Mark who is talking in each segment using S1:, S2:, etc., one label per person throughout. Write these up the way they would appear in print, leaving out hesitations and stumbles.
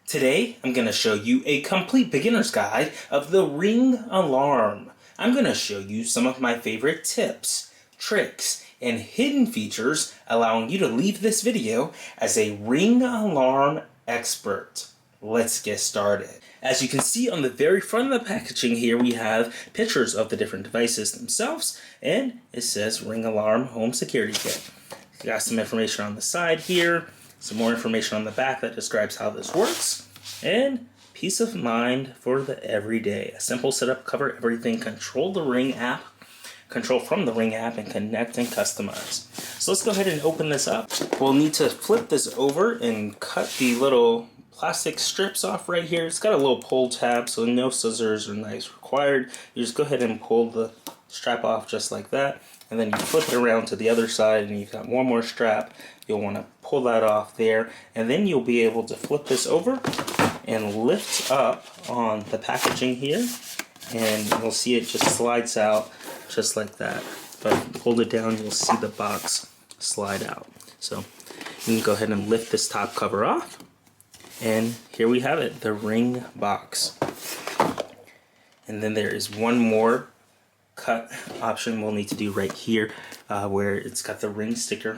S1: Today, I'm going to show you a complete beginner's guide of the Ring alarm. I'm going to show you some of my favorite tips, tricks, and hidden features allowing you to leave this video as a Ring alarm expert. Let's get started. As you can see on the very front of the packaging here, we have pictures of the different devices themselves, and it says Ring Alarm Home Security Kit. You got some information on the side here, some more information on the back that describes how this works, and peace of mind for the everyday. A simple setup, cover everything, control the Ring app, control from the Ring app, and connect and customize. So let's go ahead and open this up. We'll need to flip this over and cut the little plastic strips off right here. It's got a little pull tab, so no scissors or knives required. You just go ahead and pull the strap off just like that, and then you flip it around to the other side and you've got one more strap. You'll want to pull that off there, and then you'll be able to flip this over and lift up on the packaging here, and you'll see it just slides out just like that. If I hold it down, you'll see the box slide out. So you can go ahead and lift this top cover off, and here we have it, the Ring box. And then there is one more cut option we'll need to do right here, where it's got the Ring sticker.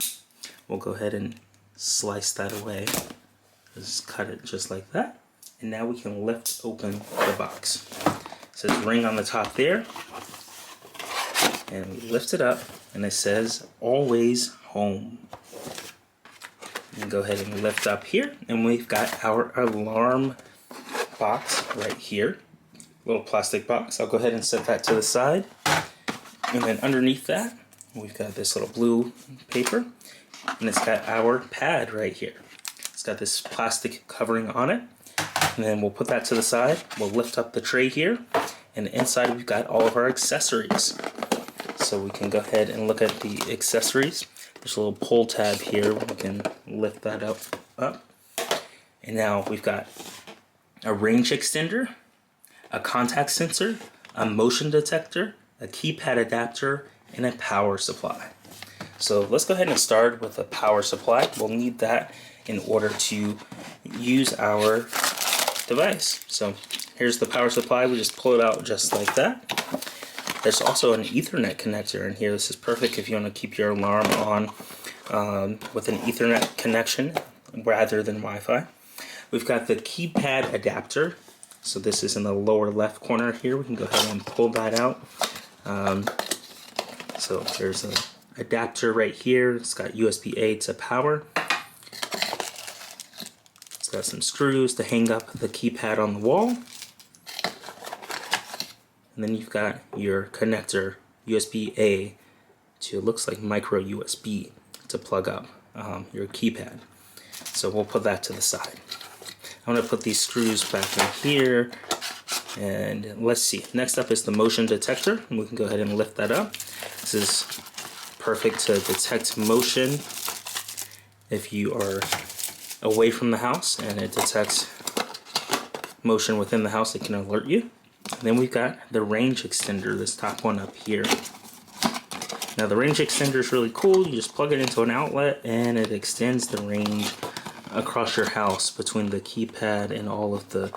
S1: We'll go ahead and slice that away. Just cut it just like that. And now we can lift open the box. It says Ring on the top there. And we lift it up and it says always home. You can go ahead and lift up here, and we've got our alarm box right here. Little plastic box. I'll go ahead and set that to the side. And then underneath that, we've got this little blue paper, and it's got our pad right here. It's got this plastic covering on it, and then we'll put that to the side. We'll lift up the tray here, and inside we've got all of our accessories. So we can go ahead and look at the accessories. There's a little pull tab here. We can lift that up. And now we've got a range extender, a contact sensor, a motion detector, a keypad adapter, and a power supply. So let's go ahead and start with a power supply. We'll need that in order to use our device. So here's the power supply. We just pull it out just like that. There's also an Ethernet connector in here. This is perfect if you want to keep your alarm on with an Ethernet connection rather than Wi-Fi. We've got the keypad adapter. So this is in the lower left corner here. We can go ahead and pull that out. So there's an adapter right here. It's got USB-A to power. It's got some screws to hang up the keypad on the wall. And then you've got your connector, USB-A to, looks like micro USB, to plug up your keypad. So we'll put that to the side. I'm going to put these screws back in here, and let's see. Next up is the motion detector, and we can go ahead and lift that up. This is perfect to detect motion if you are away from the house, and it detects motion within the house. It can alert you. And then we've got the range extender, this top one up here. Now the range extender is really cool. You just plug it into an outlet and it extends the range across your house between the keypad and all of the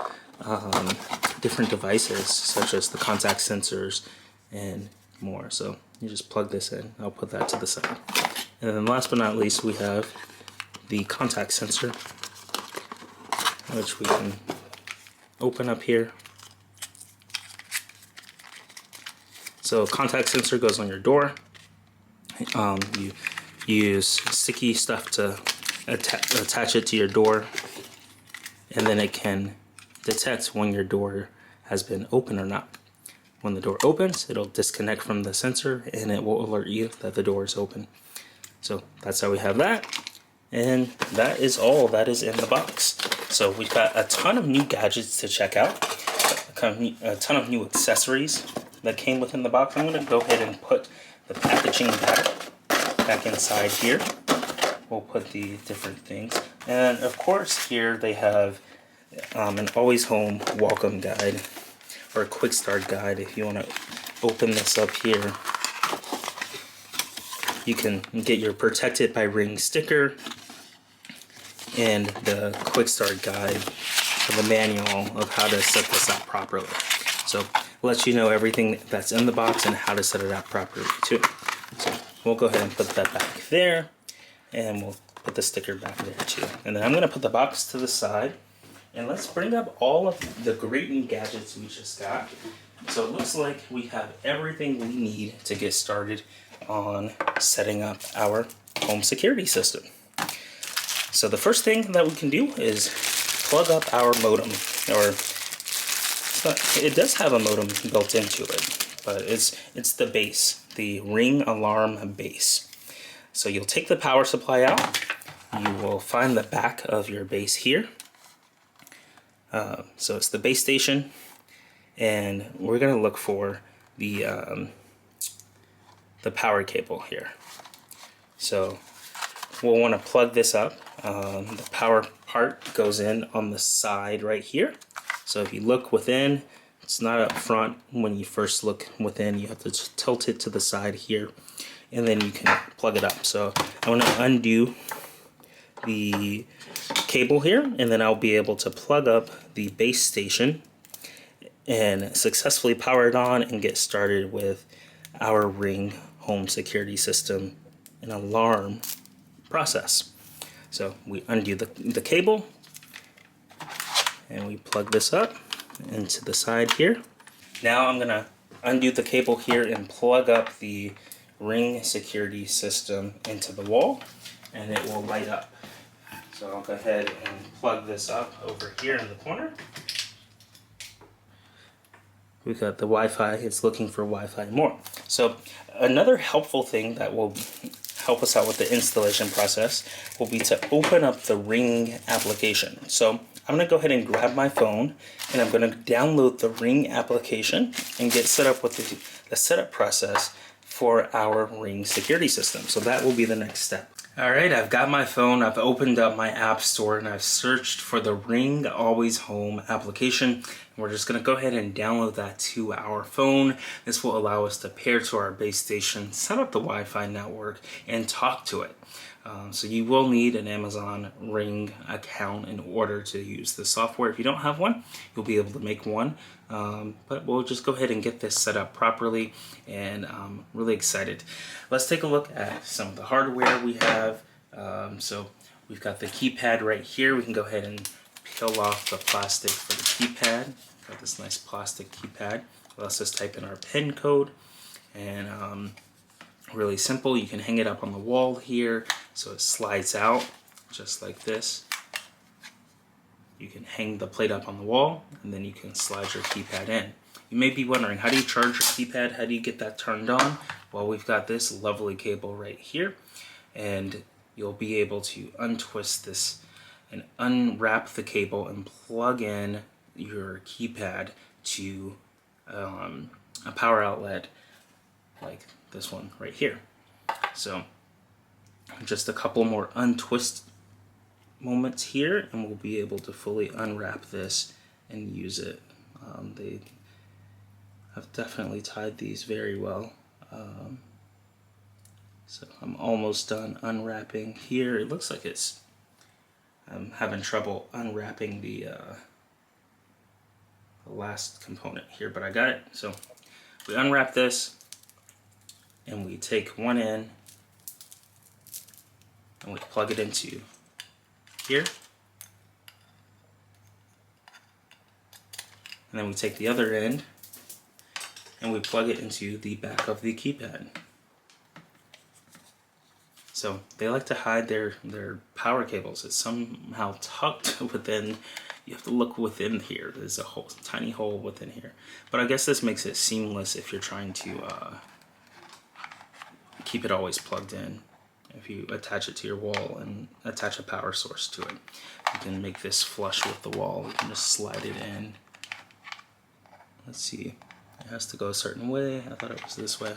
S1: different devices, such as the contact sensors and more. So you just plug this in. I'll put that to the side. And then last but not least, we have the contact sensor, which we can open up here. So contact sensor goes on your door. You use sticky stuff to attach it to your door, and then it can detect when your door has been open or not. When the door opens, it'll disconnect from the sensor and it will alert you that the door is open. So that's how we have that, and that is all that is in the box. So we've got a ton of new gadgets to check out, a ton of new accessories that came within the box. I'm going to go ahead and put the packaging back inside here. We'll put the different things, and of course here they have an always home welcome guide, or a quick start guide. If you want to open this up here, you can get your protected by Ring sticker and the quick start guide the manual of how to set this up properly. So it lets you know everything that's in the box and how to set it up properly too. So we'll go ahead and put that back there, and we'll put the sticker back there too. And then I'm gonna put the box to the side, and let's bring up all of the great new gadgets we just got. So it looks like we have everything we need to get started on setting up our home security system. So the first thing that we can do is plug up our modem, or it does have a modem built into it, but it's the base, the Ring alarm base. So you'll take the power supply out, you will find the back of your base here. So it's the base station, and we're gonna look for the power cable here. So we'll want to plug this up. The power part goes in on the side right here. So if you look within, it's not up front. When you first look within, you have to tilt it to the side here, and then you can plug it up. So I'm going to undo the cable here, and then I'll be able to plug up the base station and successfully power it on and get started with our Ring home security system and alarm process. So we undo the cable, and we plug this up into the side here. Now I'm gonna undo the cable here and plug up the Ring security system into the wall, and it will light up. So I'll go ahead and plug this up over here in the corner. We've got the Wi-Fi, it's looking for Wi-Fi more. So another helpful thing that will help us out with the installation process will be to open up the Ring application. So I'm gonna go ahead and grab my phone, and I'm gonna download the Ring application and get set up with the setup process for our Ring security system. So that will be the next step. All right, I've got my phone, I've opened up my app store, and I've searched for the Ring Always Home application. We're just gonna go ahead and download that to our phone. This will allow us to pair to our base station, set up the Wi-Fi network, and talk to it. So you will need an Amazon Ring account in order to use the software. If you don't have one, you'll be able to make one. But we'll just go ahead and get this set up properly, and I'm really excited. Let's take a look at some of the hardware we have. So we've got the keypad right here. We can go ahead and peel off the plastic for the keypad. Got this nice plastic keypad. Let's just type in our PIN code, and really simple. You can hang it up on the wall here, so it slides out just like this. You can hang the plate up on the wall, and then you can slide your keypad in. You may be wondering, how do you charge your keypad? How do you get that turned on? Well, we've got this lovely cable right here, and you'll be able to untwist this and unwrap the cable and plug in your keypad to a power outlet like this one right here. So just a couple more untwist moments here, and we'll be able to fully unwrap this and use it. They have definitely tied these very well. So I'm almost done unwrapping here. It looks like I'm having trouble unwrapping the last component here, but I got it. So we unwrap this, and we take one end and we plug it into here, and then we take the other end and we plug it into the back of the keypad. So they like to hide their power cables. It's somehow tucked within. You have to look within here. There's a tiny hole within here. But I guess this makes it seamless if you're trying to keep it always plugged in. If you attach it to your wall and attach a power source to it, you can make this flush with the wall. You can just slide it in. Let's see. It has to go a certain way. I thought it was this way.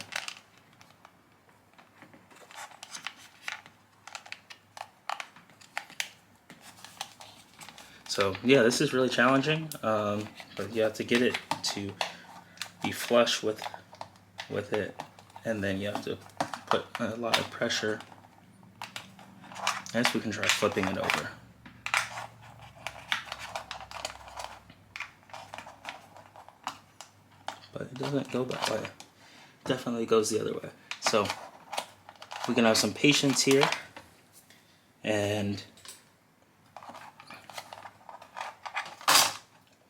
S1: So yeah, this is really challenging, but you have to get it to be flush with it, and then you have to put a lot of pressure. I guess we can try flipping it over. but it doesn't go that way. Definitely goes the other way. So we can have some patience here, and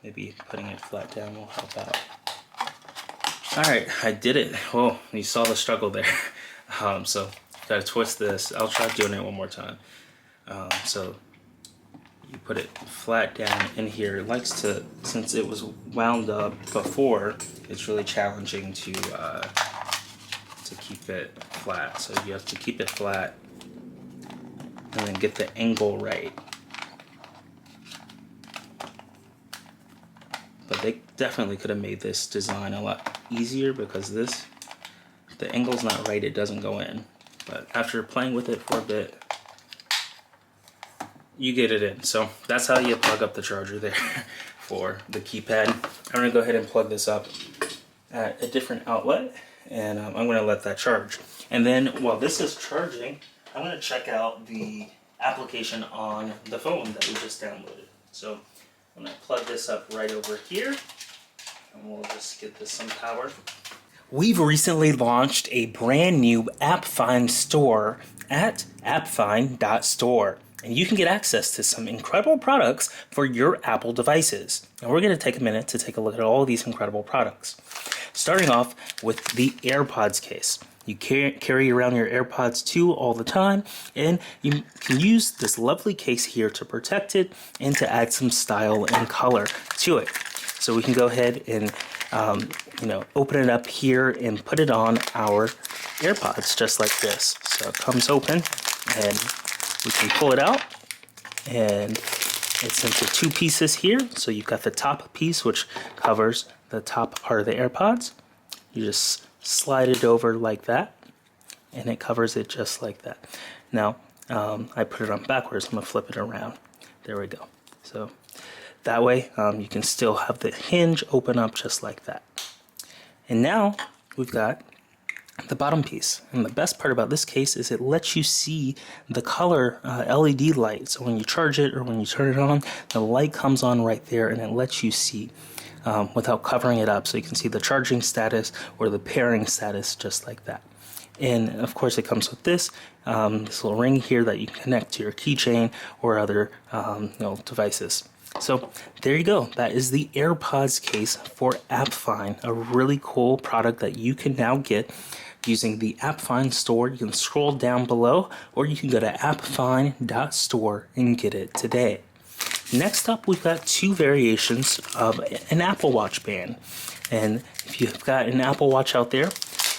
S1: maybe putting it flat down will help out. Alright, I did it. Whoa, you saw the struggle there. So gotta twist this. I'll try doing it one more time. So you put it flat down in here. It likes to, since it was wound up before, it's really challenging to keep it flat. So you have to keep it flat and then get the angle right. But they definitely could have made this design a lot easier, because this, the angle's not right, it doesn't go in. But after playing with it for a bit, you get it in. So that's how you plug up the charger there for the keypad. I'm gonna go ahead and plug this up at a different outlet, and I'm gonna let that charge. And then while this is charging, I'm gonna check out the application on the phone that we just downloaded. So I'm gonna plug this up right over here, and we'll just get this some power. We've recently launched a brand new AppFind Store at appfind.store. And you can get access to some incredible products for your Apple devices. And we're going to take a minute to take a look at all of these incredible products. Starting off with the AirPods case. You carry around your AirPods 2 all the time, and you can use this lovely case here to protect it and to add some style and color to it. So we can go ahead and open it up here and put it on our AirPods just like this. So it comes open, and we can pull it out, and it's into two pieces here. So you've got the top piece, which covers the top part of the AirPods. You just slide it over like that, and it covers it just like that. Now, I put it on backwards. I'm gonna flip it around. There we go. So that way, you can still have the hinge open up just like that. And now we've got the bottom piece. And the best part about this case is it lets you see the color LED light. So when you charge it or when you turn it on, the light comes on right there, and it lets you see without covering it up. So you can see the charging status or the pairing status just like that. And of course it comes with this little ring here that you can connect to your keychain or other devices. So there you go. That is the AirPods case for AppFind, a really cool product that you can now get using the AppFind Store. You can scroll down below, or you can go to appfind.store and get it today. Next up, we've got two variations of an Apple Watch band. And if you've got an Apple Watch out there,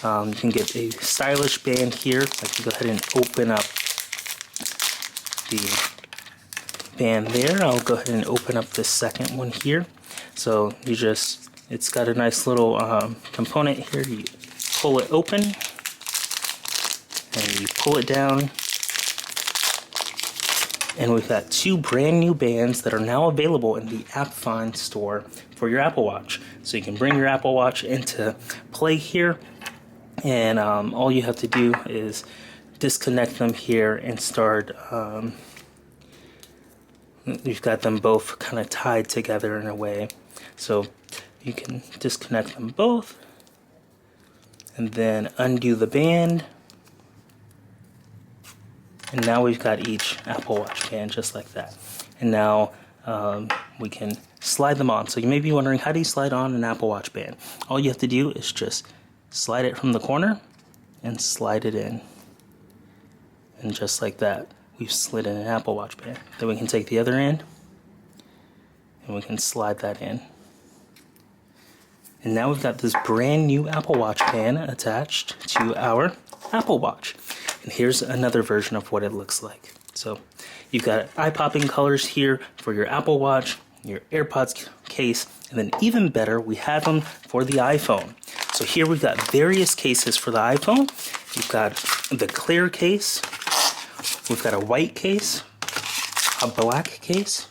S1: you can get a stylish band here. I can go ahead and open up the band there. I'll go ahead and open up this second one here. So it's got a nice little component here. You pull it open, and you pull it down, and we've got two brand new bands that are now available in the AppFind Store for your Apple Watch. So you can bring your Apple Watch into play here, and all you have to do is disconnect them here and start. You've got them both kind of tied together in a way, so you can disconnect them both and then undo the band, and now we've got each Apple Watch band just like that. And now we can slide them on. So you may be wondering, how do you slide on an Apple Watch band? All you have to do is just slide it from the corner and slide it in, and just like that, we've slid in an Apple Watch band. Then we can take the other end and we can slide that in. And now we've got this brand new Apple Watch band attached to our Apple Watch. And here's another version of what it looks like. So you've got eye-popping colors here for your Apple Watch, your AirPods case, and then even better, we have them for the iPhone. So here we've got various cases for the iPhone. We've got the clear case, we've got a white case, a black case,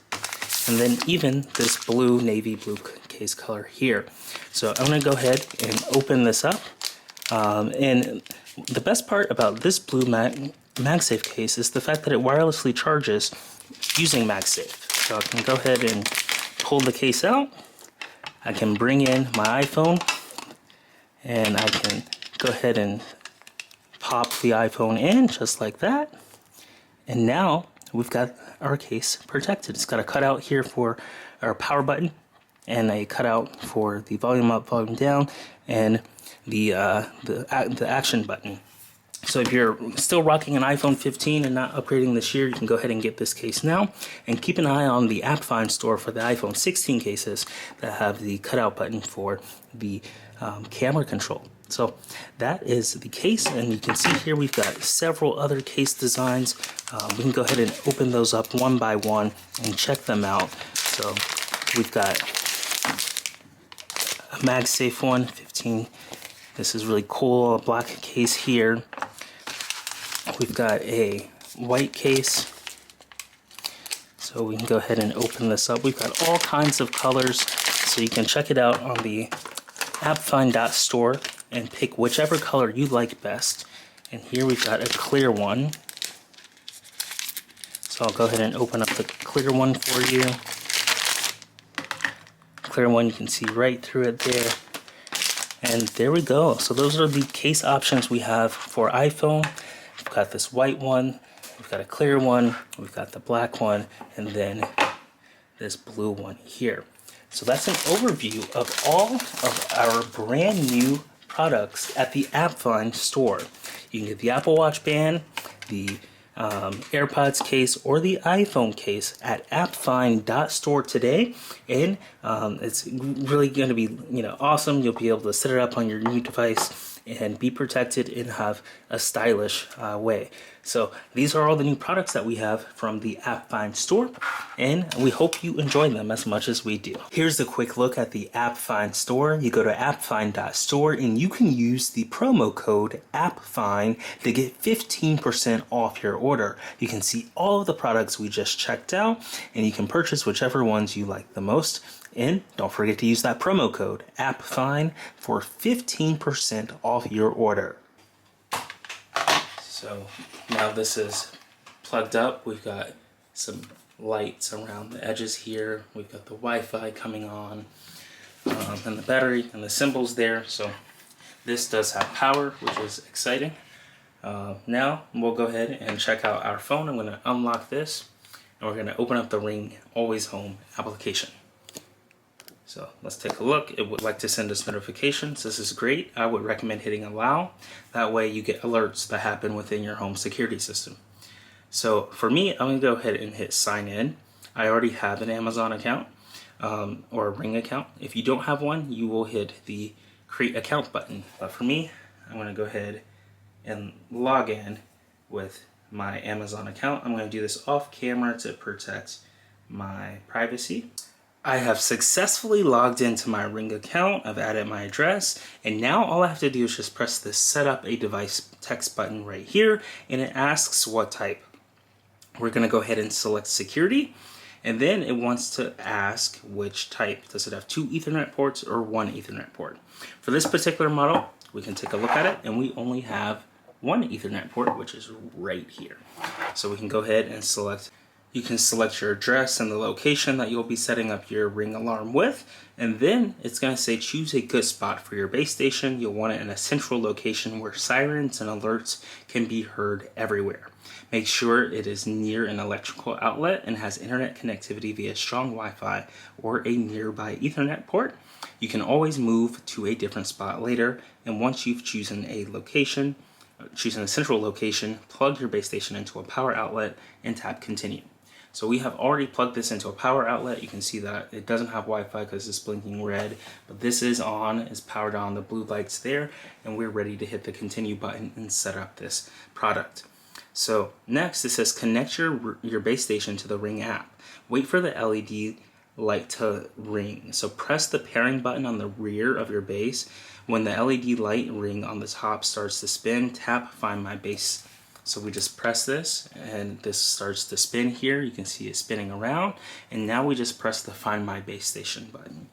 S1: and then even this blue, navy blue case color here. So I'm going to go ahead and open this up. And the best part about this blue MagSafe case is the fact that it wirelessly charges using MagSafe. So I can go ahead and pull the case out. I can bring in my iPhone, and I can go ahead and pop the iPhone in just like that. And now we've got our case protected. It's got a cutout here for our power button and a cutout for the volume up, volume down, and the action button. So if you're still rocking an iPhone 15 and not upgrading this year, you can go ahead and get this case now. And keep an eye on the AppFind Store for the iPhone 16 cases that have the cutout button for the camera control. So that is the case, and you can see here we've got several other case designs. We can go ahead and open those up one by one and check them out. So we've got a MagSafe one, 15. This is really cool, a black case here. We've got a white case, so we can go ahead and open this up. We've got all kinds of colors, so you can check it out on the AppFind.store and pick whichever color you like best. And here we've got a clear one, so I'll go ahead and open up the clear one for you. Clear one, you can see right through it there. And there we go. So those are the case options we have for iPhone. We've got this white one, we've got a clear one, we've got the black one, and then this blue one here. So that's an overview of all of our brand new products at the AppFind Store. You can get the Apple Watch band, the AirPods case, or the iPhone case at appfind.store today, and it's really going to be awesome. You'll be able to set it up on your new device and be protected and have a stylish way. So these are all the new products that we have from the AppFind Store, and we hope you enjoy them as much as we do. Here's a quick look at the AppFind Store. You go to appfind.store and you can use the promo code AppFind to get 15% off your order. You can see all of the products we just checked out, and you can purchase whichever ones you like the most. And don't forget to use that promo code AppFind for 15% off your order. So now this is plugged up. We've got some lights around the edges here. We've got the Wi-Fi coming on, and the battery and the symbols there. So this does have power, which is exciting. Now we'll go ahead and check out our phone. I'm going to unlock this, and we're going to open up the Ring Always Home application. So let's take a look. It would like to send us notifications. This is great. I would recommend hitting allow. That way you get alerts that happen within your home security system. So for me, I'm going to go ahead and hit sign in. I already have an Amazon account or a Ring account. If you don't have one, you will hit the create account button. But for me, I'm going to go ahead and log in with my Amazon account. I'm going to do this off camera to protect my privacy. I have successfully logged into my Ring account. I've added my address, and now all I have to do is just press the set up a device text button right here, and it asks what type. We're going to go ahead and select security, and then it wants to ask which type. Does it have 2 Ethernet ports or 1 Ethernet port? For this particular model, we can take a look at it, and we only have 1 Ethernet port, which is right here. So we can go ahead and select. You can select your address and the location that you'll be setting up your Ring alarm with, and then it's going to say choose a good spot for your base station. You'll want it in a central location where sirens and alerts can be heard everywhere. Make sure it is near an electrical outlet and has internet connectivity via strong Wi-Fi or a nearby Ethernet port. You can always move to a different spot later, and once you've chosen a central location, plug your base station into a power outlet and tap continue. So we have already plugged this into a power outlet. You can see that it doesn't have Wi-Fi because it's blinking red, but this is on, it's powered on, the blue light's there, and we're ready to hit the continue button and set up this product. So next it says connect your base station to the Ring app. Wait for the LED light to ring. So press the pairing button on the rear of your base. When the LED light ring on the top starts to spin, tap Find My Base. So we just press this and this starts to spin here. You can see it spinning around, and now we just press the Find My Base Station button.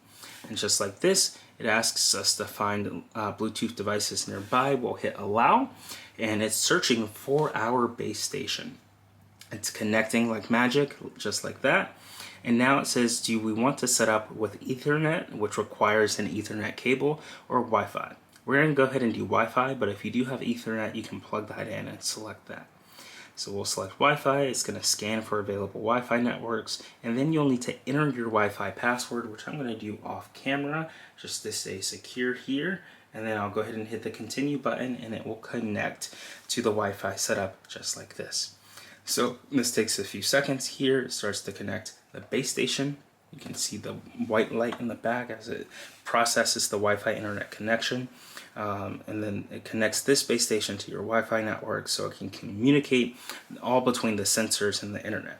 S1: And just like this, it asks us to find Bluetooth devices nearby. We'll hit allow, and it's searching for our base station. It's connecting like magic, just like that. And now it says, do we want to set up with Ethernet, which requires an Ethernet cable, or Wi-Fi? We're going to go ahead and do Wi-Fi, but if you do have Ethernet, you can plug that in and select that. So we'll select Wi-Fi. It's going to scan for available Wi-Fi networks, and then you'll need to enter your Wi-Fi password, which I'm going to do off camera just to stay secure here. And then I'll go ahead and hit the continue button, and it will connect to the Wi-Fi setup just like this. So this takes a few seconds here. It starts to connect the base station. You can see the white light in the back as it processes the Wi-Fi internet connection. And then it connects this base station to your Wi-Fi network so it can communicate all between the sensors and the internet.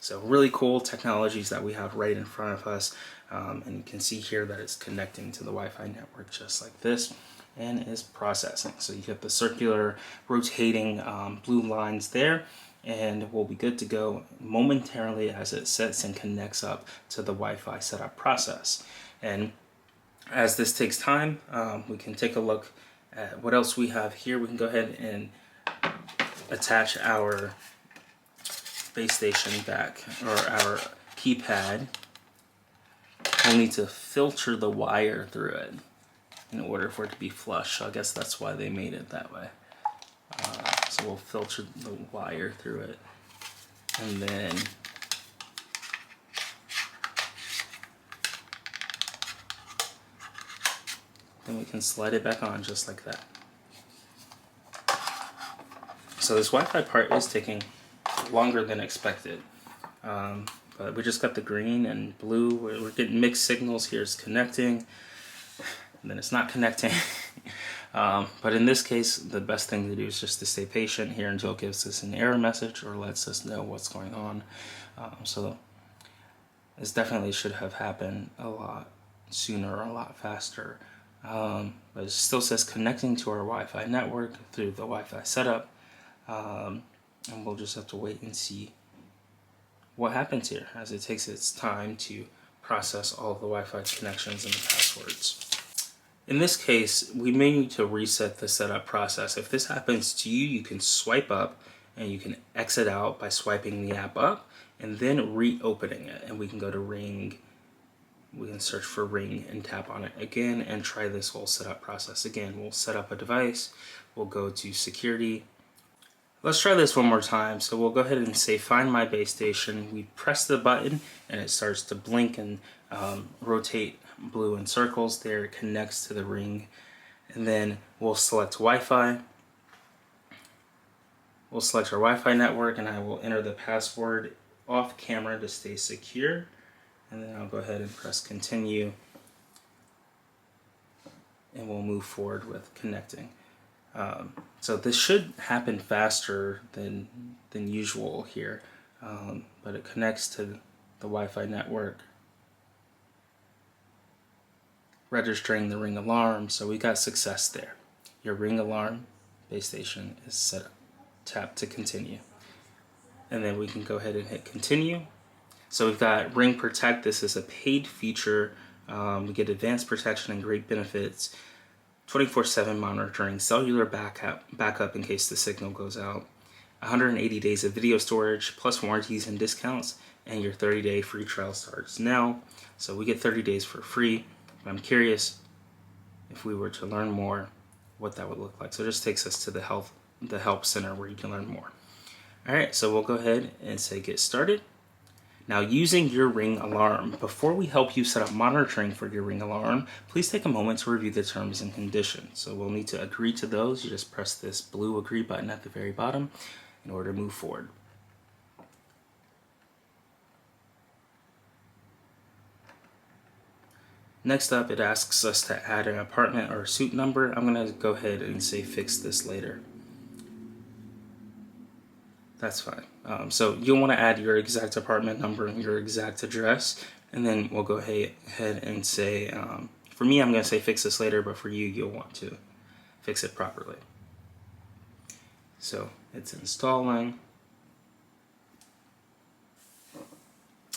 S1: So really cool technologies that we have right in front of us. And you can see here that it's connecting to the Wi-Fi network just like this and is processing. So you get the circular rotating blue lines there, and we'll be good to go momentarily as it sets and connects up to the Wi-Fi setup process. And as this takes time, we can take a look at what else we have here. We can go ahead and attach our base station back, or our keypad. We'll need to filter the wire through it in order for it to be flush. So I guess that's why they made it that way. So we'll filter the wire through it, and then we can slide it back on just like that. So this Wi-Fi part is taking longer than expected, but we just got the green and blue. We're getting mixed signals. Here it's connecting, and then it's not connecting. But in this case, the best thing to do is just to stay patient here until it gives us an error message or lets us know what's going on. So this definitely should have happened a lot sooner, a lot faster. But it still says connecting to our Wi-Fi network through the Wi-Fi setup. And we'll just have to wait and see what happens here as it takes its time to process all the Wi-Fi connections and the passwords. In this case, we may need to reset the setup process. If this happens to you, you can swipe up and you can exit out by swiping the app up and then reopening it. And we can go to Ring. We can search for Ring and tap on it again and try this whole setup process again. We'll set up a device. We'll go to security. Let's try this one more time. So we'll go ahead and say find my base station. We press the button and it starts to blink and rotate blue in circles there. It connects to the Ring, and then we'll select Wi-Fi. We'll select our Wi-Fi network, and I will enter the password off camera to stay secure, and then I'll go ahead and press continue, and we'll move forward with connecting. So this should happen faster than usual here, but it connects to the Wi-Fi network, registering the Ring alarm. So we got success there. Your Ring alarm base station is set up. Tap to continue, and then we can go ahead and hit continue. So we've got Ring Protect. This is a paid feature. We get advanced protection and great benefits, 24/7 monitoring, cellular backup in case the signal goes out, 180 days of video storage, plus warranties and discounts, and your 30-day free trial starts now. So we get 30 days for free. I'm curious if we were to learn more, what that would look like. So it just takes us to the help center where you can learn more. All right, so we'll go ahead and say get started. Now, using your Ring alarm. Before we help you set up monitoring for your Ring alarm, please take a moment to review the terms and conditions. So we'll need to agree to those. You just press this blue agree button at the very bottom in order to move forward. Next up, it asks us to add an apartment or a suite number. I'm going to go ahead and say fix this later. That's fine. So you'll want to add your exact apartment number and your exact address, and then we'll go ahead and say, for me, I'm going to say fix this later, but for you, you'll want to fix it properly. So it's installing.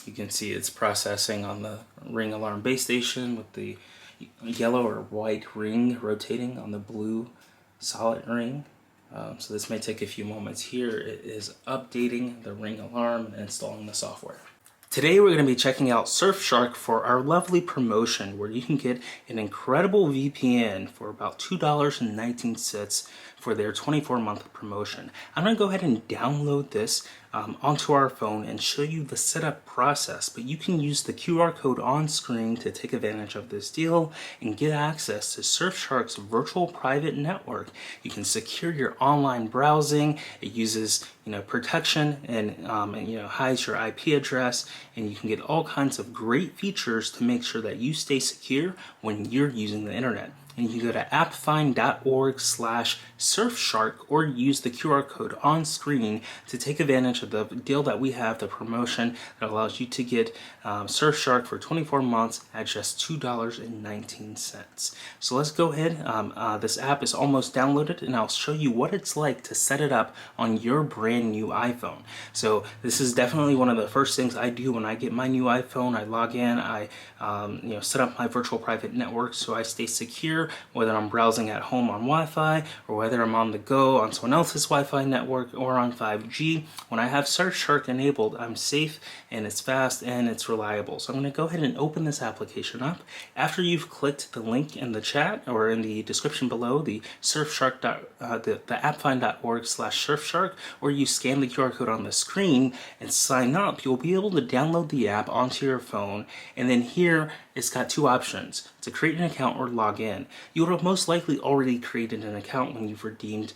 S1: You can see it's processing on the Ring alarm base station with the yellow or white ring rotating on the blue solid ring. So this may take a few moments here. It is updating the Ring alarm and installing the software. Today we're going to be checking out Surfshark for our lovely promotion where you can get an incredible VPN for about $2.19 for their 24-month promotion. I'm going to go ahead and download this onto our phone and show you the setup process, but you can use the QR code on screen to take advantage of this deal and get access to Surfshark's virtual private network. You can secure your online browsing. It uses protection and hides your IP address, and you can get all kinds of great features to make sure that you stay secure when you're using the internet. And you can go to appfind.org/Surfshark or use the QR code on screen to take advantage of the deal that we have, the promotion that allows you to get Surfshark for 24 months at just $2.19. So let's go ahead. This app is almost downloaded, and I'll show you what it's like to set it up on your brand new iPhone. So this is definitely one of the first things I do when I get my new iPhone. I log in, I set up my virtual private network so I stay secure, whether I'm browsing at home on Wi-Fi or whether I'm on the go on someone else's Wi-Fi network or on 5G. When I have Surfshark enabled, I'm safe and it's fast and it's reliable. So I'm going to go ahead and open this application up. After you've clicked the link in the chat or in the description below, the Surfshark, the appfind.org/Surfshark, or you scan the QR code on the screen and sign up, you'll be able to download the app onto your phone, and then here it's got two options: to create an account or log in. You would have most likely already created an account when you've redeemed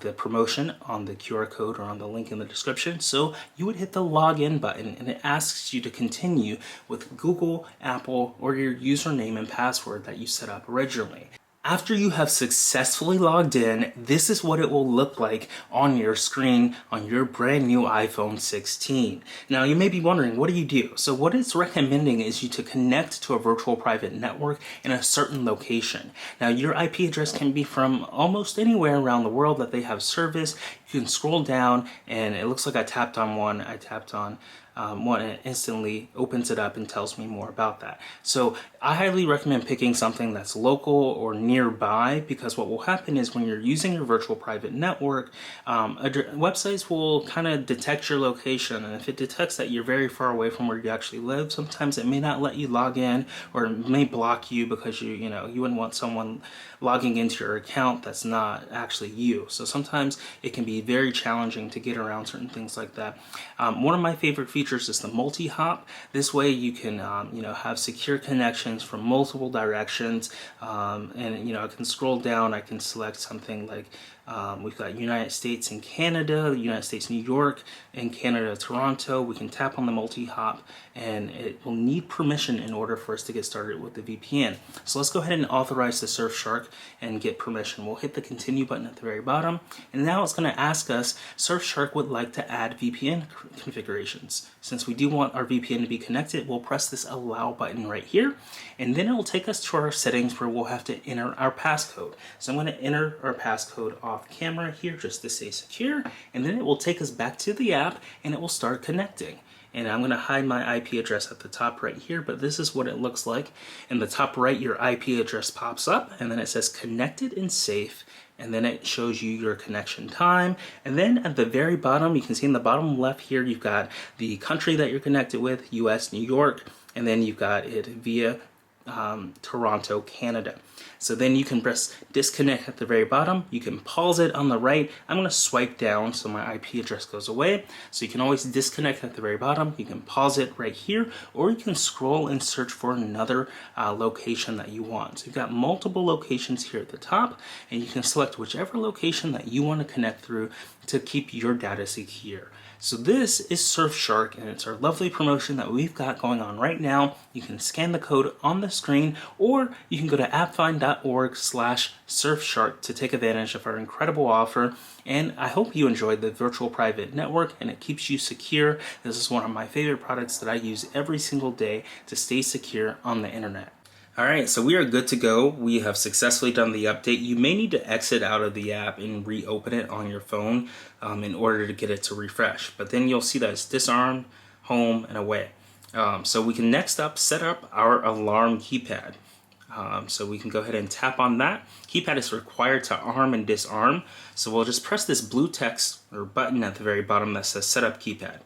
S1: the promotion on the QR code or on the link in the description. So you would hit the login button and it asks you to continue with Google, Apple, or your username and password that you set up originally. After you have successfully logged in, this is what it will look like on your screen on your brand new iPhone 16. Now you may be wondering, what do you do? So what it's recommending is you to connect to a virtual private network in a certain location. Now your IP address can be from almost anywhere around the world that they have service. You can scroll down and it looks like I tapped on one. I tapped on one, and it instantly opens it up and tells me more about that. So I highly recommend picking something that's local or nearby, because what will happen is when you're using your virtual private network, websites will kind of detect your location, and if it detects that you're very far away from where you actually live, sometimes it may not let you log in, or it may block you because you wouldn't want someone logging into your account that's not actually you. So sometimes it can be very challenging to get around certain things like that. One of my favorite features is the multi-hop. This way you can have secure connections from multiple directions, and I can scroll down, I can select something like we've got United States and Canada, United States, New York, and Canada, Toronto. We can tap on the multi-hop, and it will need permission in order for us to get started with the VPN. So let's go ahead and authorize the Surfshark and get permission. We'll hit the continue button at the very bottom, and now it's going to ask us, Surfshark would like to add VPN configurations. Since we do want our VPN to be connected, we'll press this allow button right here, and then it will take us to our settings where we'll have to enter our passcode. So I'm going to enter our passcode off camera here just to stay secure, and then it will take us back to the app and it will start connecting. And I'm going to hide my IP address at the top right here, but this is what it looks like. In the top right, your IP address pops up, and then it says connected and safe, and then it shows you your connection time. And then at the very bottom, you can see in the bottom left here, you've got the country that you're connected with, US, New York, and then you've got it via Toronto, Canada. So then you can press disconnect at the very bottom. You can pause it on the right. I'm going to swipe down so my IP address goes away. So you can always disconnect at the very bottom. You can pause it right here, or you can scroll and search for another location that you want. So you've got multiple locations here at the top, and you can select whichever location that you want to connect through to keep your data secure. So this is Surfshark, and it's our lovely promotion that we've got going on right now. You can scan the code on the screen, or you can go to appfind.org/Surfshark to take advantage of our incredible offer. And I hope you enjoyed the virtual private network and it keeps you secure. This is one of my favorite products that I use every single day to stay secure on the internet. Alright, so we are good to go. We have successfully done the update. You may need to exit out of the app and reopen it on your phone in order to get it to refresh. But then you'll see that it's disarm, home, and away. So we can next up set up our alarm keypad. So we can go ahead and tap on that. Keypad is required to arm and disarm. So we'll just press this blue text or button at the very bottom that says set up keypad.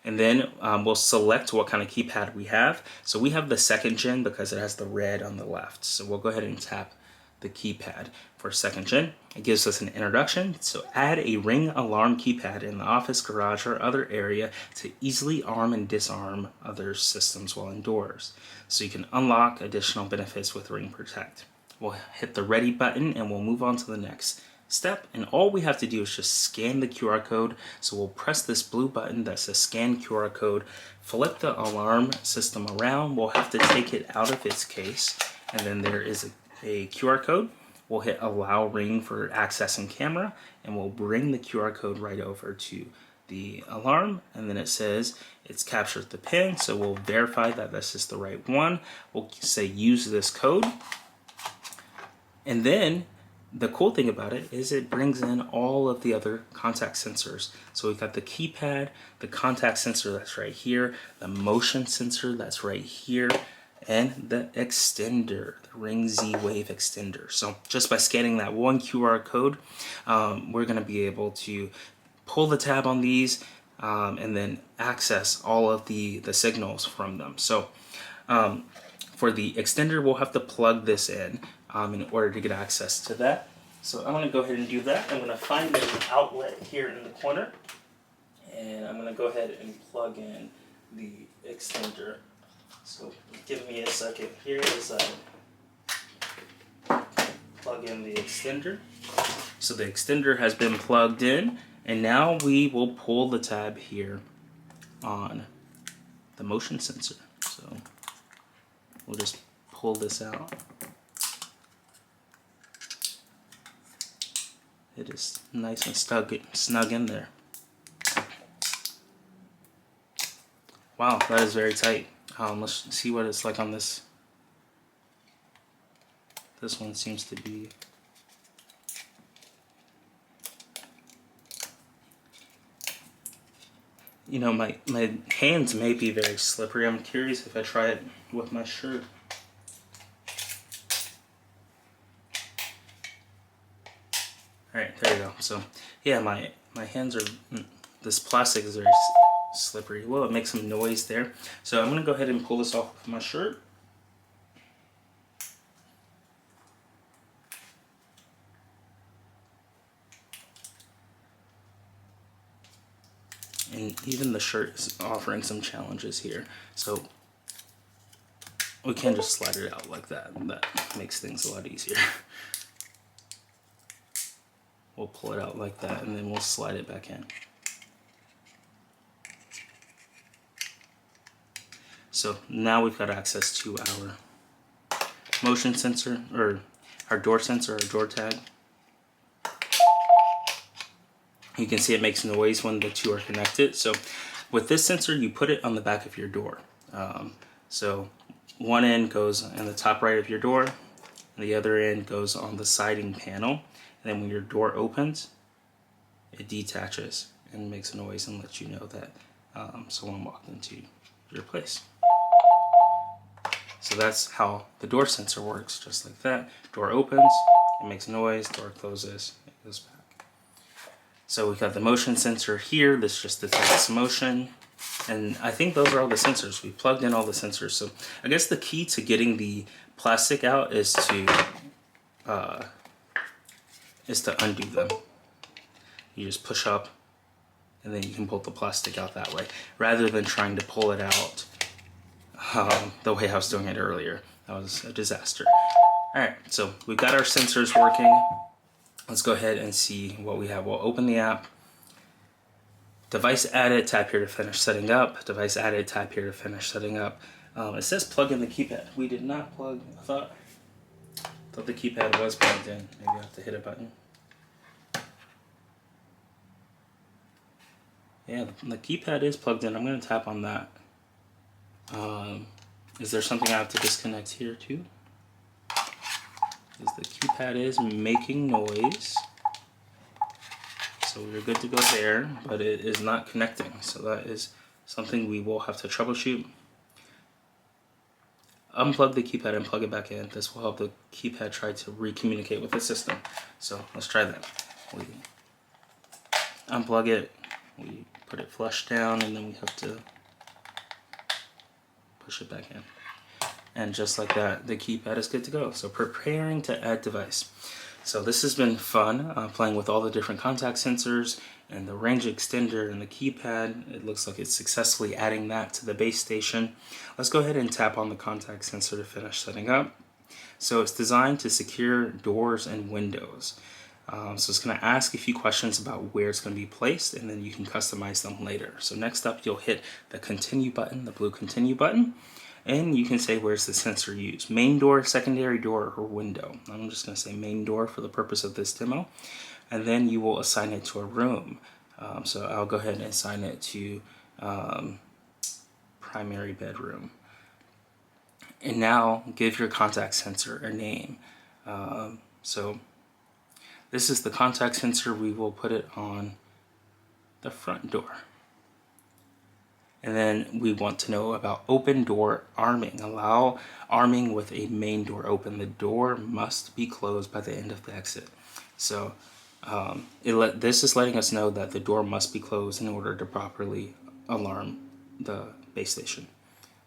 S1: And then we'll select what kind of keypad we have. So we have the 2nd gen because it has the red on the left. So we'll go ahead and tap the keypad for 2nd gen. It gives us an introduction. So add a ring alarm keypad in the office, garage, or other area to easily arm and disarm other systems while indoors. So you can unlock additional benefits with Ring Protect. We'll hit the ready button and we'll move on to the next step, and all we have to do is just scan the QR code. So we'll press this blue button that says scan QR code, flip the alarm system around. We'll have to take it out of its case, and then there is a QR code. We'll hit allow Ring for accessing camera, and we'll bring the QR code right over to the alarm, and then it says it's captured the pin, so we'll verify that this is the right one. We'll say use this code, and then the cool thing about it is it brings in all of the other contact sensors. So we've got the keypad, the contact sensor that's right here, the motion sensor that's right here, and the extender, the Ring Z-Wave extender. So just by scanning that one QR code, we're going to be able to pull the tab on these and then access all of the signals from them. So for the extender, we'll have to plug this in order to get access to that. So I'm going to go ahead and do that. I'm going to find an outlet here in the corner, and I'm going to go ahead and plug in the extender. So give me a second here as I plug in the extender. So the extender has been plugged in, and now we will pull the tab here on the motion sensor. So we'll just pull this out. It is nice and snug in there. Wow, that is very tight. Let's see what it's like on this. This one seems to be my hands may be very slippery. I'm curious if I try it with my shirt. Alright, there you go. So, yeah, my hands are, this plastic is very slippery. Well, it makes some noise there. So I'm going to go ahead and pull this off with my shirt. And even the shirt is offering some challenges here. So we can just slide it out like that, and that makes things a lot easier. We'll pull it out like that, and then we'll slide it back in. So now we've got access to our motion sensor, or our door sensor, our door tag. You can see it makes noise when the two are connected. So with this sensor, you put it on the back of your door. So one end goes in the top right of your door, and the other end goes on the siding panel. And then when your door opens, it detaches and makes a noise and lets you know that someone walked into your place. So that's how the door sensor works, just like that. Door opens, it makes a noise, door closes, it goes back. So we've got the motion sensor here. This just detects motion. And I think those are all the sensors. We plugged in all the sensors. So I guess the key to getting the plastic out is to undo them. You just push up and then you can pull the plastic out that way, rather than trying to pull it out the way I was doing it earlier. That was a disaster. Alright, so we've got our sensors working. Let's go ahead and see what we have. We'll open the app. Device added, tap here to finish setting up. Device added, tap here to finish setting up. It says plug in the keypad. We did not plug, I thought the keypad was plugged in. Maybe I have to hit a button. Yeah, the keypad is plugged in. I'm going to tap on that. Is there something I have to disconnect here too? Because the keypad is making noise. So we're good to go there, but it is not connecting. So that is something we will have to troubleshoot. Unplug the keypad and plug it back in. This will help the keypad try to recommunicate with the system. So let's try that. We unplug it, we put it flush down, and then we have to push it back in. And just like that, the keypad is good to go. So preparing to add device. So this has been fun, playing with all the different contact sensors and the range extender and the keypad. It looks like it's successfully adding that to the base station. Let's go ahead and tap on the contact sensor to finish setting up. So it's designed to secure doors and windows. So it's going to ask a few questions about where it's going to be placed, and then you can customize them later. So next up, you'll hit the continue button, the blue continue button, and you can say where's the sensor used. Main door, secondary door, or window. I'm just going to say main door for the purpose of this demo. And then you will assign it to a room. So I'll go ahead and assign it to primary bedroom. And now give your contact sensor a name. So this is the contact sensor. We will put it on the front door. And then we want to know about open door arming. Allow arming with a main door open. The door must be closed by the end of the exit. So this is letting us know that the door must be closed in order to properly alarm the base station.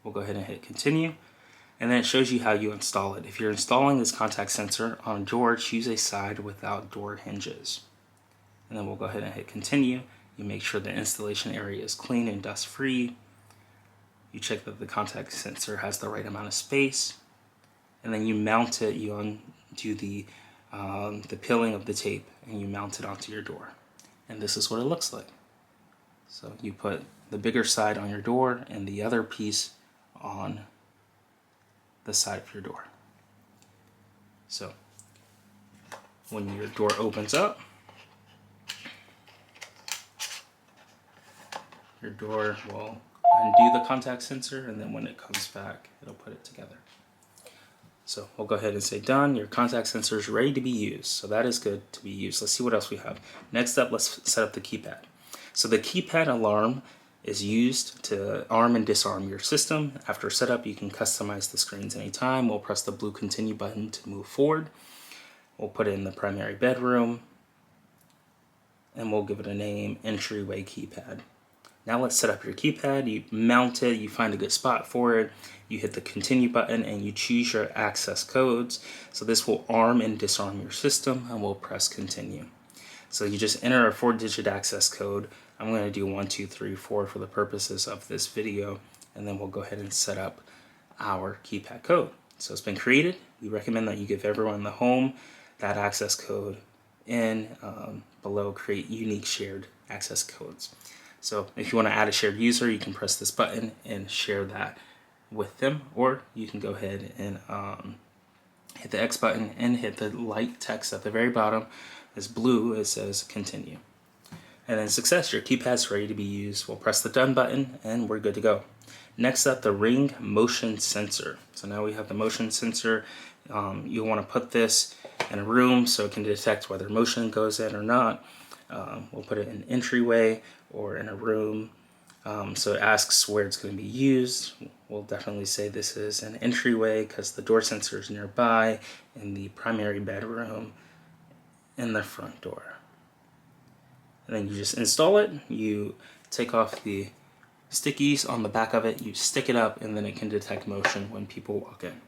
S1: We'll go ahead and hit continue. And then it shows you how you install it. If you're installing this contact sensor on a door, choose a side without door hinges. And then we'll go ahead and hit continue. You make sure the installation area is clean and dust free. You check that the contact sensor has the right amount of space. And then you mount it, you undo the peeling of the tape, and you mount it onto your door. And this is what it looks like. So you put the bigger side on your door and the other piece on the side of your door. So when your door opens up, your door will undo the contact sensor, and then when it comes back, it'll put it together. So we'll go ahead and say done. Your contact sensor is ready to be used. So that is good to be used. Let's see what else we have. Next up, let's set up the keypad. So the keypad alarm is used to arm and disarm your system. After setup, you can customize the screens anytime. We'll press the blue continue button to move forward. We'll put it in the primary bedroom, and we'll give it a name, entryway keypad. Now let's set up your keypad. You mount it, you find a good spot for it, you hit the continue button, and you choose your access codes. So this will arm and disarm your system, and we'll press continue. So you just enter a 4-digit access code. I'm going to do 1, 2, 3, 4 for the purposes of this video, and then we'll go ahead and set up our keypad code. So it's been created. We recommend that you give everyone in the home that access code, and below create unique shared access codes. So if you want to add a shared user, you can press this button and share that with them, or you can go ahead and hit the X button and hit the light text at the very bottom. It's blue, it says continue. And then success, your keypad's ready to be used. We'll press the done button and we're good to go. Next up, the ring motion sensor. So now we have the motion sensor. You'll want to put this in a room so it can detect whether motion goes in or not. We'll put it in entryway or in a room. So it asks where it's going to be used. We'll definitely say this is an entryway because the door sensor is nearby, in the primary bedroom, in the front door. And then you just install it. You take off the stickies on the back of it, you stick it up, and then it can detect motion when people walk in.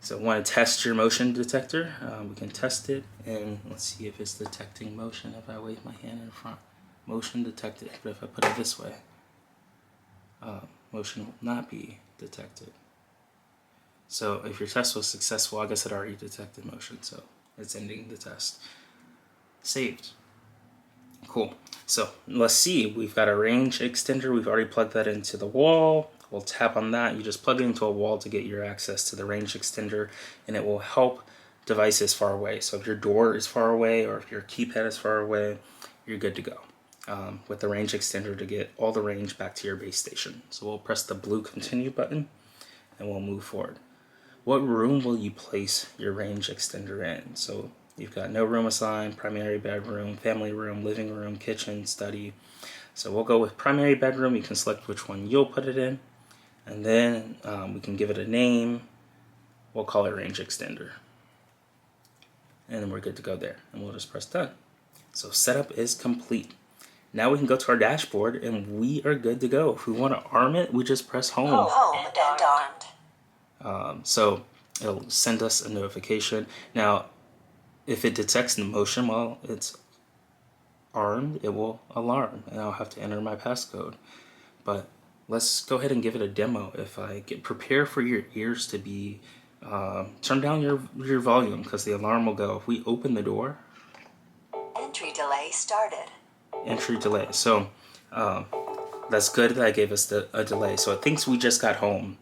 S1: So want to test your motion detector, we can test it, and let's see if it's detecting motion. If I wave my hand in front, motion detected. But if I put it this way, motion will not be detected. So if your test was successful, I guess it already detected motion, so it's ending the test. Saved. Cool. So let's see, we've got a range extender. We've already plugged that into the wall. We'll tap on that. You just plug it into a wall to get your access to the range extender, and it will help devices far away. So if your door is far away or if your keypad is far away, you're good to go with the range extender to get all the range back to your base station. So we'll press the blue continue button and we'll move forward. What room will you place your range extender in? So you've got no room assigned, primary bedroom, family room, living room, kitchen, study. So we'll go with primary bedroom. You can select which one you'll put it in. And then we can give it a name. We'll call it range extender. And then we're good to go there. And we'll just press done. So setup is complete. Now we can go to our dashboard and we are good to go. If we want to arm it, we just press home.
S2: Home and armed.
S1: So it'll send us a notification. Now, if it detects the motion while it's armed, it will alarm and I'll have to enter my passcode. But let's go ahead and give it a demo. If I prepare for your ears to be, turn down your volume because the alarm will go. If we open the door,
S2: Entry delay started.
S1: Entry delay. So that's good that I gave us a delay. So it thinks we just got home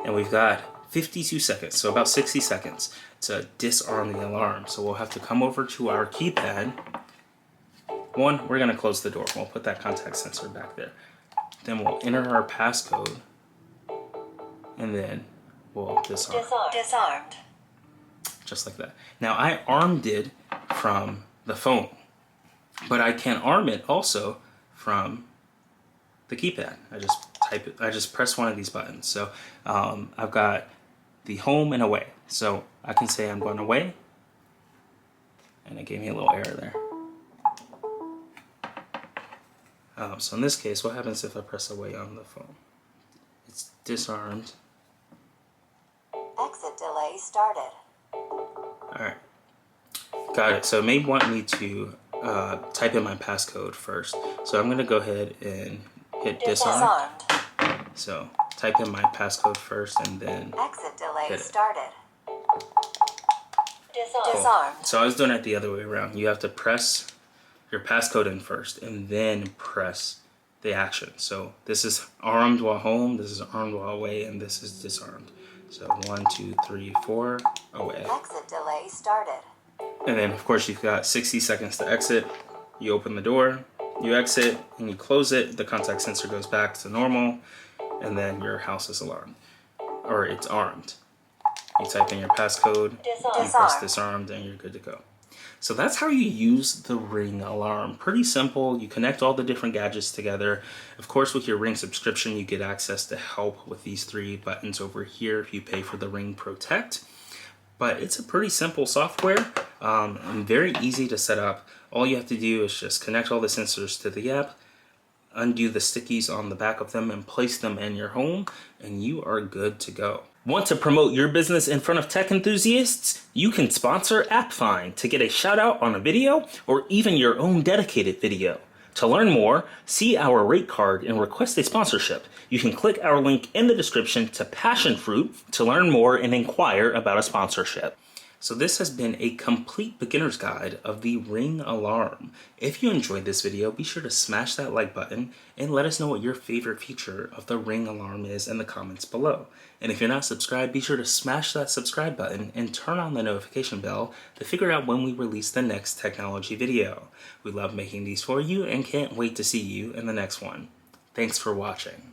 S1: and we've got 52 seconds, so about 60 seconds to disarm the alarm. So we'll have to come over to our keypad. One, we're gonna close the door. We'll put that contact sensor back there. Then we'll enter our passcode and then we'll disarm.
S2: Disarmed.
S1: Just like that. Now I armed it from the phone, but I can arm it also from the keypad. I just press one of these buttons. So I've got the home and away. So I can say I'm going away, and it gave me a little error there. So in this case, what happens if I press away on the phone? It's disarmed.
S2: Exit delay started.
S1: Alright. Got it. So it may want me to type in my passcode first. So I'm going to go ahead and hit disarm. So type in my passcode first and then
S2: Exit delay
S1: hit it.
S2: started.
S1: Cool.
S2: Disarmed.
S1: So I was doing it the other way around. You have to press your passcode in first and then press the action. So this is armed while home, this is armed while away, and this is disarmed. So 1, 2, 3, 4, away.
S2: Exit delay started.
S1: And then of course you've got 60 seconds to exit. You open the door, you exit, and you close it. The contact sensor goes back to normal, and then your house is alarmed, or it's armed. You type in your passcode, you press disarmed, and you're good to go. So that's how you use the Ring alarm. Pretty simple. You connect all the different gadgets together. Of course, with your Ring subscription, you get access to help with these 3 buttons over here if you pay for the Ring Protect. But it's a pretty simple software and very easy to set up. All you have to do is just connect all the sensors to the app, undo the stickies on the back of them, and place them in your home, and you are good to go. Want to promote your business in front of tech enthusiasts? You can sponsor AppFind to get a shout out on a video or even your own dedicated video. To learn more, see our rate card and request a sponsorship. You can click our link in the description to Passion Fruit to learn more and inquire about a sponsorship. So this has been a complete beginner's guide of the Ring alarm. If you enjoyed this video, be sure to smash that like button and let us know what your favorite feature of the Ring alarm is in the comments below. And if you're not subscribed, be sure to smash that subscribe button and turn on the notification bell to figure out when we release the next technology video. We love making these for you and can't wait to see you in the next one. Thanks for watching.